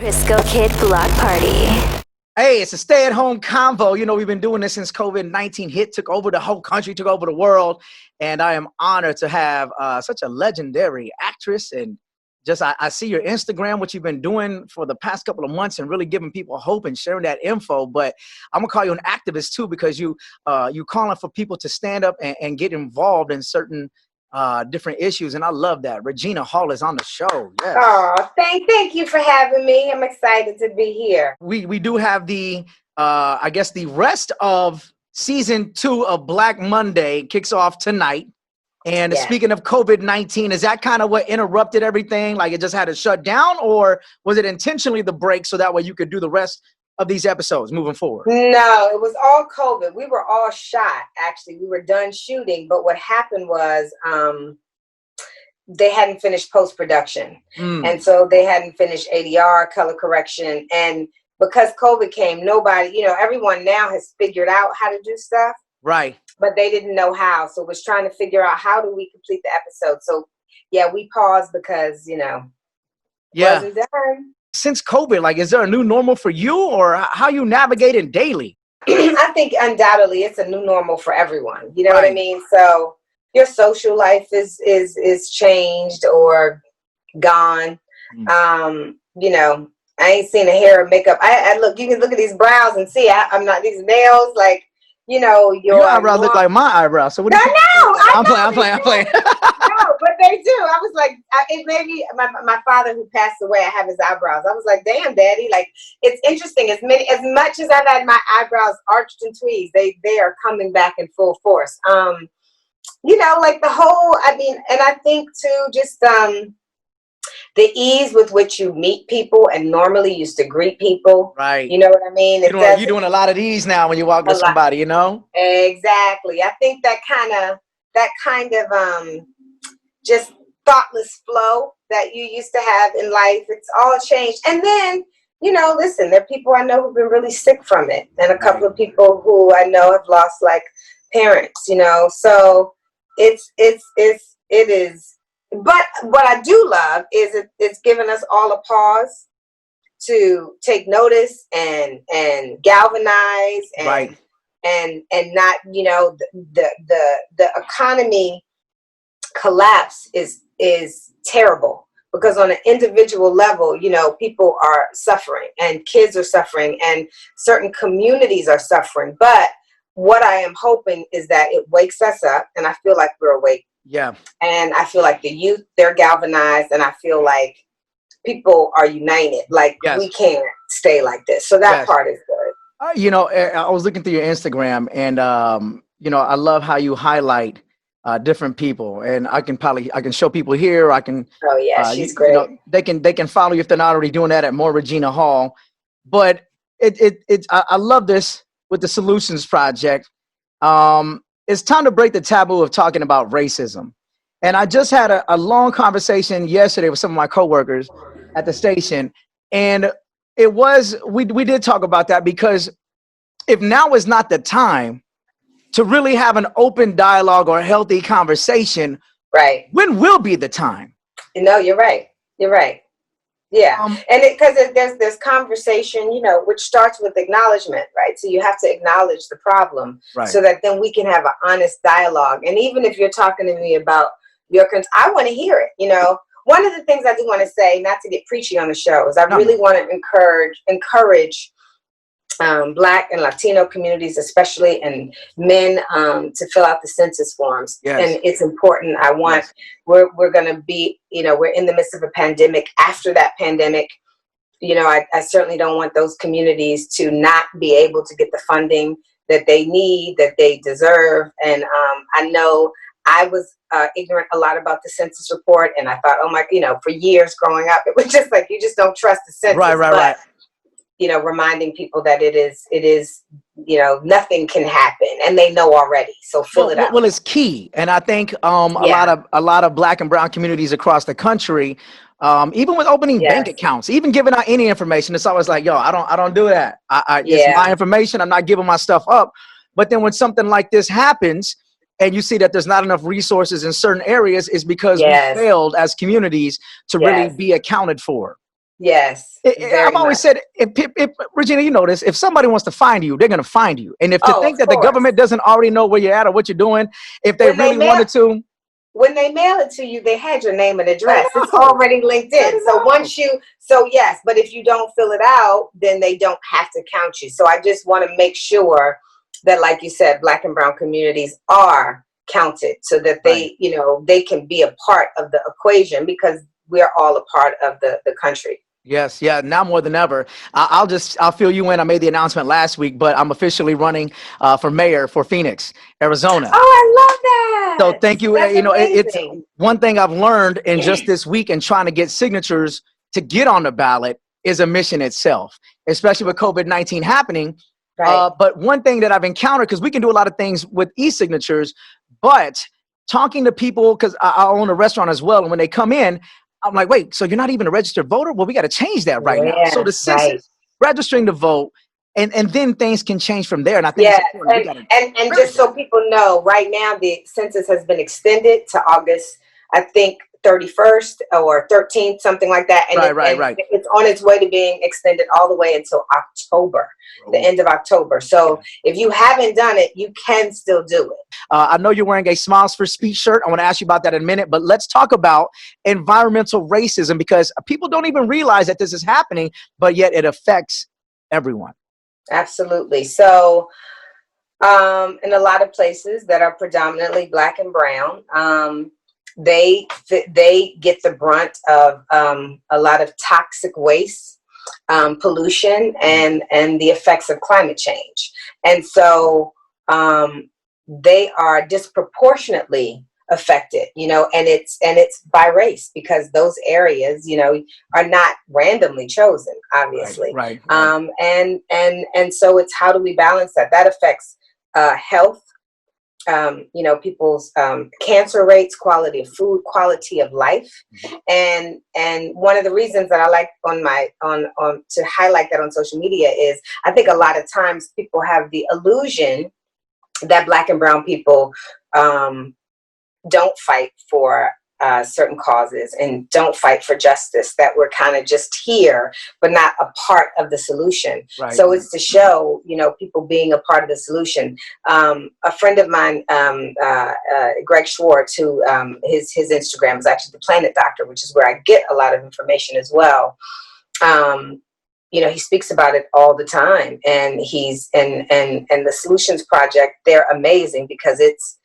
Crisco Kid Block Party. Hey, it's a stay-at-home convo. You know, we've been doing this since COVID-19 took over the whole country, took over the world. And I am honored to have such a legendary actress. And just I see your Instagram, what you've been doing for the past couple of months and really giving people hope and sharing that info. But I'm going to call you an activist, too, because you calling for people to stand up and get involved in certain different issues. And I love that. Regina Hall is on the show. Yes. Oh, thank you for having me. I'm excited to be here. We do have the I guess the rest of season 2 of Black Monday kicks off tonight. And Yes. Speaking of COVID-19, is that kind of what interrupted everything? Like it just had to shut down, or was it intentionally the break so that way you could do the rest of these episodes moving forward? No, it was all COVID. We were all shot, actually. We were done shooting, but what happened was they hadn't finished post-production. And so they hadn't finished ADR, color correction. And because COVID came, nobody, everyone now has figured out how to do stuff. Right. But they didn't know how. So was trying to figure out how do we complete the episode. So yeah, we paused because, wasn't done. Since COVID, like, is there a new normal for you, or how you navigating daily? I think undoubtedly it's a new normal for everyone. You know Right. what I mean? So your social life is changed or gone. I ain't seen a hair or makeup. I look, you can look at these brows and see I'm not, these nails, like, Your eyebrows look like my eyebrows. So what do you think? I'm playing. No, but they do. I was like, it made me, my father who passed away, I have his eyebrows. I was like, damn, daddy. Like, it's interesting. As much as I've had my eyebrows arched and tweezed, they are coming back in full force. Like the whole, and I think too, just the ease with which you meet people and normally used to greet people. Right. You know what I mean? You're doing a lot of these now when you walk with somebody, Exactly. I think that kind of just thoughtless flow that you used to have in life, it's all changed. And then, listen, there are people I know who've been really sick from it, and a couple of people who I know have lost like parents, so it is. But what I do love is it's given us all a pause to take notice and galvanize and Right. and not, the economy collapse is terrible, because on an individual level, people are suffering and kids are suffering and certain communities are suffering. But what I am hoping is that it wakes us up, and I feel like we're awake. Yeah. And I feel like the youth, they're galvanized, and I feel like people are united. Like, Yes. we can't stay like this. So that part is good. I was looking through your Instagram, and I love how you highlight different people, and I can show people here. I can. Oh yeah, she's great. They can follow you if they're not already doing that at More Regina Hall. But I love this with the Solutions Project. It's time to break the taboo of talking about racism. And I just had a long conversation yesterday with some of my coworkers at the station, and we did talk about that, because if now is not the time to really have an open dialogue or a healthy conversation, right? When will be the time? No, you're right. You're right. Yeah. And because there's conversation, which starts with acknowledgement, right? So you have to acknowledge the problem, right, so that then we can have an honest dialogue. And even if you're talking to me about your concerns, I want to hear it. One of the things I do want to say, not to get preachy on the show, is I really want to encourage Black and Latino communities, especially, and men, to fill out the census forms. Yes. And it's important. We're going to be, we're in the midst of a pandemic. After that pandemic, I certainly don't want those communities to not be able to get the funding that they need, that they deserve. And I know I was ignorant a lot about the census report, and I thought, for years growing up, it was just like, you just don't trust the census. Right. Reminding people that it is, nothing can happen, and they know already. So fill it out. Well, it's key. And I think a lot of Black and brown communities across the country, even with opening bank accounts, even giving out any information, it's always like, yo, I don't do that. It's my information. I'm not giving my stuff up. But then when something like this happens, and you see that there's not enough resources in certain areas, is because we failed as communities to really be accounted for. Yes, I've very always much. said, if Regina, you know this, if somebody wants to find you, they're going to find you. And if to Oh, think of that the course. government doesn't already know where you're at or what you're doing, if they When they really mail wanted to, when they mail it to you, they had your name and they address. It's know. already linked They in. So know. yes, but if you don't fill it out, then they don't have to count you. So I just want to make sure that, like you said, Black and brown communities are counted so that Right. they can be a part of the equation because we're all a part of the country. Yes, yeah, now more than ever. I'll fill you in. I made the announcement last week, but I'm officially running for mayor for Phoenix, Arizona. Oh, I So love that. thank you. That's It's amazing. one thing I've learned in just this week and trying to get signatures to get on the ballot is a mission itself, especially with COVID-19 happening. Right. But one thing that I've encountered, because we can do a lot of things with e-signatures, but talking to people, because I own a restaurant as well, and when they come in, I'm like, wait, so you're not even a registered voter? Well, we got to change that right now. So Yeah, the right. census, registering to vote, and then things can change from there. And I think it's Yes, important. We and, got to and really just do so people know, right now the census has been extended to August, I think 31st or 13th, something like that, and that. Right. it's on its way to being extended all the way until October, the Ooh, end of October. yeah. So if you haven't done it, you can still do it. I know you're wearing a Smiles for Speech shirt. I want to ask you about that in a minute, but let's talk about environmental racism because people don't even realize that this is happening, but yet it affects everyone. Absolutely. So in a lot of places that are predominantly Black and brown, they get the brunt of a lot of toxic waste, pollution, and the effects of climate change. And so they are disproportionately affected, and it's by race because those areas, are not randomly chosen, Right, obviously. right, right. And so it's how do we balance that? That affects health, people's cancer rates, quality of food, quality of life, and one of the reasons that I like on to highlight that on social media is I think a lot of times people have the illusion that Black and brown people don't fight for certain causes and don't fight for justice, that we're kind of just here but not a part of the solution. Right. So it's to show people being a part of the solution. A friend of mine, Greg Schwartz, who his Instagram is actually the Planet Doctor, which is where I get a lot of information as well. He speaks about it all the time, and he's and the Solutions Project, they're amazing because it's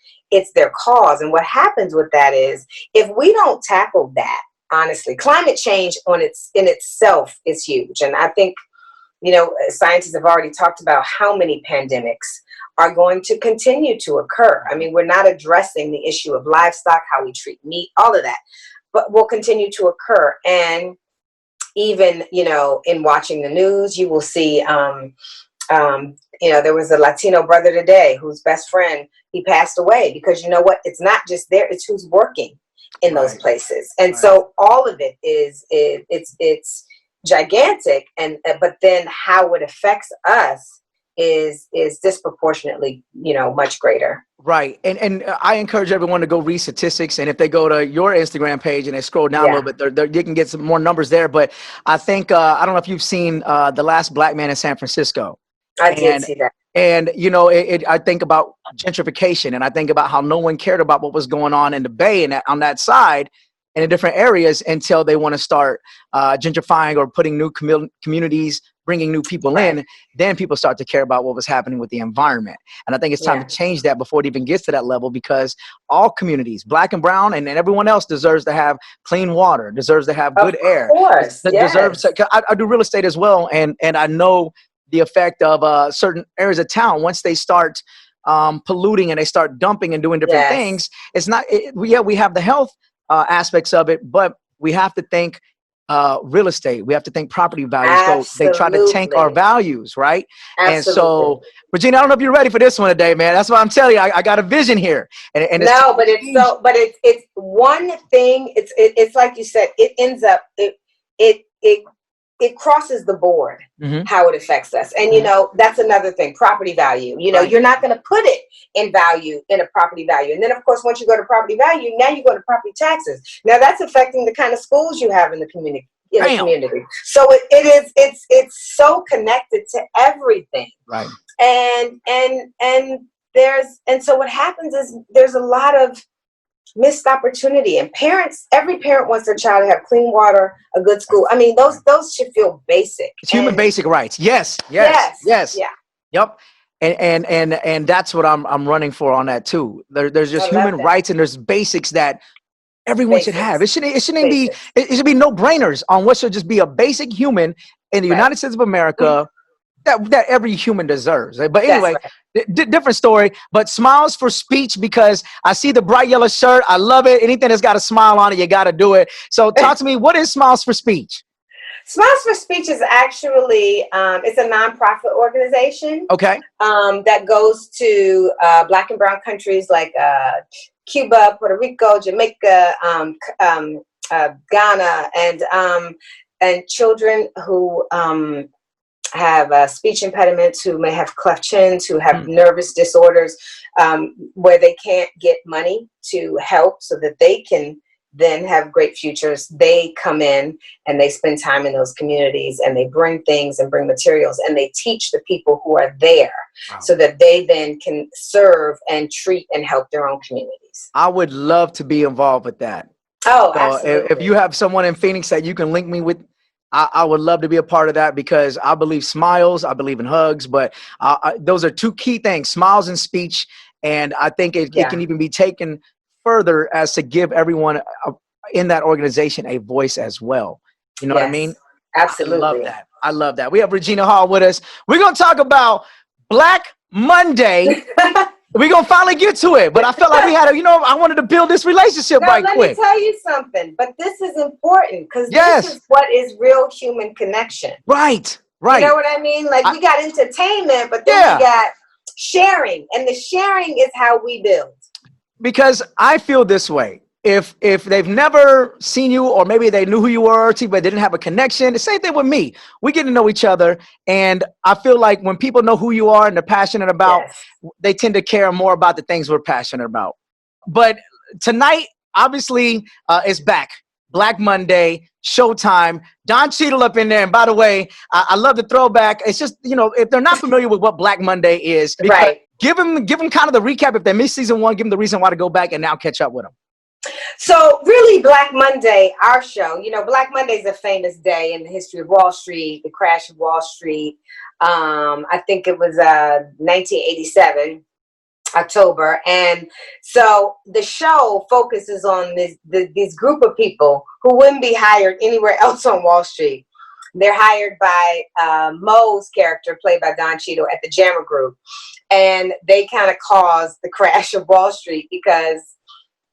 their cause. And what happens with that is if we don't tackle that, honestly, climate change in itself is huge. And I think, scientists have already talked about how many pandemics are going to continue to occur. I mean, we're not addressing the issue of livestock, how we treat meat, all of that, but will continue to occur. And even, in watching the news, you will see, there was a Latino brother today whose best friend, he passed away because it's not just there, it's who's working in those Right. places. And Right. so all of it it's gigantic. But then how it affects us is disproportionately, much greater. Right. And I encourage everyone to go read statistics. And if they go to your Instagram page and they scroll down a Yeah, little bit, you can get some more numbers there. But I think, I don't know if you've seen The Last Black Man in San Francisco. I did And see that. I think about gentrification, and I think about how no one cared about what was going on in the Bay and on that side and in different areas until they want to start gentrifying or putting new communities, bringing new people Right. in. Then people start to care about what was happening with the environment. And I think it's time Yeah. to change that before it even gets to that level, because all communities, Black and brown and everyone else, deserves to have clean water, deserves to have Of good air, course. deserves Yes. to, I do real estate as well, and I know the effect of certain areas of town once they start polluting and they start dumping and doing different Yes. things. It's not, we have the health aspects of it, but we have to think real estate. We have to think property values. So they try to tank our Absolutely. values, right? And Absolutely. so, Regina, I don't know if you're ready for this one today, man. That's why I'm telling you, I got a vision here, and it's No, time but to change. it's one thing. It's like you said. It ends up it it crosses the board Mhm. how it affects us, and that's another thing. Property value. Right. You're not going to put it in value in a property value, and then of course once you go to property value, now you go to property taxes. Now that's affecting the kind of schools you have in the in the Bam. community. So it's so connected to everything. Right. And so what happens is there's a lot of missed opportunity, and every parent wants their child to have clean water, a good school. I mean, those should feel basic. It's human basic rights. Yes. Yeah. Yep. And that's what I'm running for on that too. There's just human rights, and there's basics that everyone should have. It shouldn't be it should be no brainers on what should just be a basic human in the United States of America that every human deserves. But anyway, different story. But smiles for speech, because I see the bright yellow shirt. I love it. Anything that's got a smile on it, you got to do it. So talk to me. What is Smiles for Speech? Smiles for Speech is actually it's a nonprofit organization. Okay. That goes to Black and brown countries like Cuba, Puerto Rico, Jamaica, Ghana, and children who have speech impediments, who may have cleft chins, who have nervous disorders, where they can't get money to help so that they can then have great futures. They come in and they spend time in those communities, and they bring things and bring materials, and they teach the people who are there so that they then can serve and treat and help their own communities. I would love to be involved with that. Oh, absolutely. If you have someone in Phoenix that you can link me with, I would love to be a part of that, because I believe smiles, I believe in hugs, but those are two key things, smiles and speech. And I think it can even be taken further as to give everyone in that organization a voice as well. You know what I mean? Absolutely. I love that. We have Regina Hall with us. We're going to talk about Black Monday. We're going to finally get to it. But I felt like we had I wanted to build this relationship quick. Let me tell you something. But this is important, because this is what is real human connection. Right. You know what I mean? Like, we got entertainment, but then we got sharing. And the sharing is how we build. Because I feel this way. If they've never seen you, or maybe they knew who you were, but didn't have a connection, the same thing with me. We get to know each other, and I feel like when people know who you are and they're passionate about, they tend to care more about the things we're passionate about. But tonight, obviously, it's back. Black Monday, Showtime, Don Cheadle up in there. And by the way, I love the throwback. It's just, if they're not familiar with what Black Monday is, give them kind of the recap. If they missed season 1, give them the reason why to go back and now catch up with them. So really, Black Monday, our show, Black Monday is a famous day in the history of Wall Street, the crash of Wall Street. I think it was 1987, October. And so the show focuses on this group of people who wouldn't be hired anywhere else on Wall Street. They're hired by Moe's character, played by Don Cheadle, at the Jammer Group. And they kind of caused the crash of Wall Street, because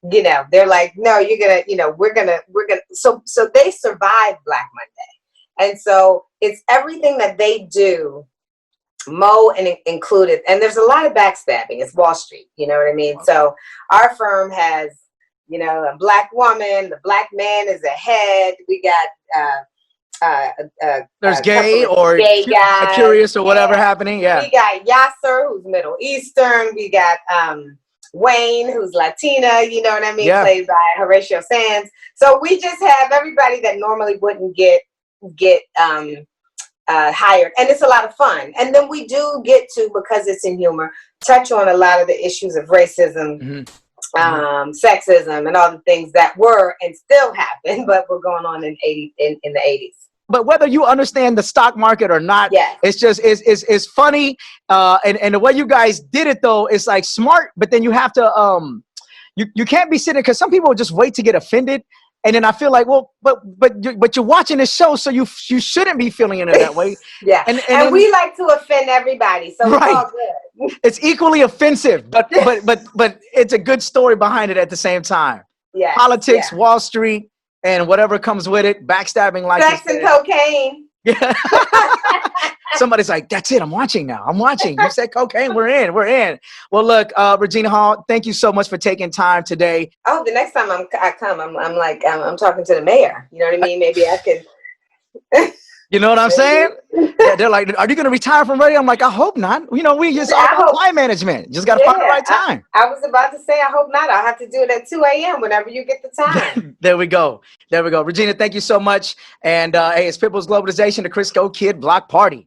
they're like, no, you're gonna, we're gonna. So they survived Black Monday, and so it's everything that they do, Moe and included. And there's a lot of backstabbing. It's Wall Street, you know what I mean? So our firm has, a Black woman, the Black man is a head. We got there's gay guys, curious or whatever happening. Yeah, we got Yasser, who's Middle Eastern. We got Wayne, who's Latina, you know what I mean, played by Horatio Sands. So we just have everybody that normally wouldn't get hired, and it's a lot of fun. And then we do get to, because it's in humor, touch on a lot of the issues of racism, sexism, and all the things that were and still happen, but were going on in the 80s. But whether you understand the stock market or not, it's just it's funny. And the way you guys did it, though, is like smart. But then you have to you can't be sitting, because some people just wait to get offended. And then I feel like, well, but you're watching this show, so you shouldn't be feeling it in that way. And we like to offend everybody, so it's all good. It's equally offensive, but it's a good story behind it at the same time. Yeah, politics, Wall Street, and whatever comes with it, backstabbing, like sex and cocaine. Yeah. Somebody's like, that's it. I'm watching now. I'm watching. You said cocaine. We're in. Well, look, Regina Hall, thank you so much for taking time today. Oh, the next time I'm talking to the mayor. You know what I mean? Maybe I can. You know what I'm saying? They're like, are you going to retire from radio? I'm like, I hope not. You know, we just all I about hope. client management. Just got to find the right time. I was about to say, I hope not. I'll have to do it at 2 a.m. whenever you get the time. There we go. There we go. Regina, thank you so much. And hey, it's Pitbull's Globalization, the Crisco Kid Block Party.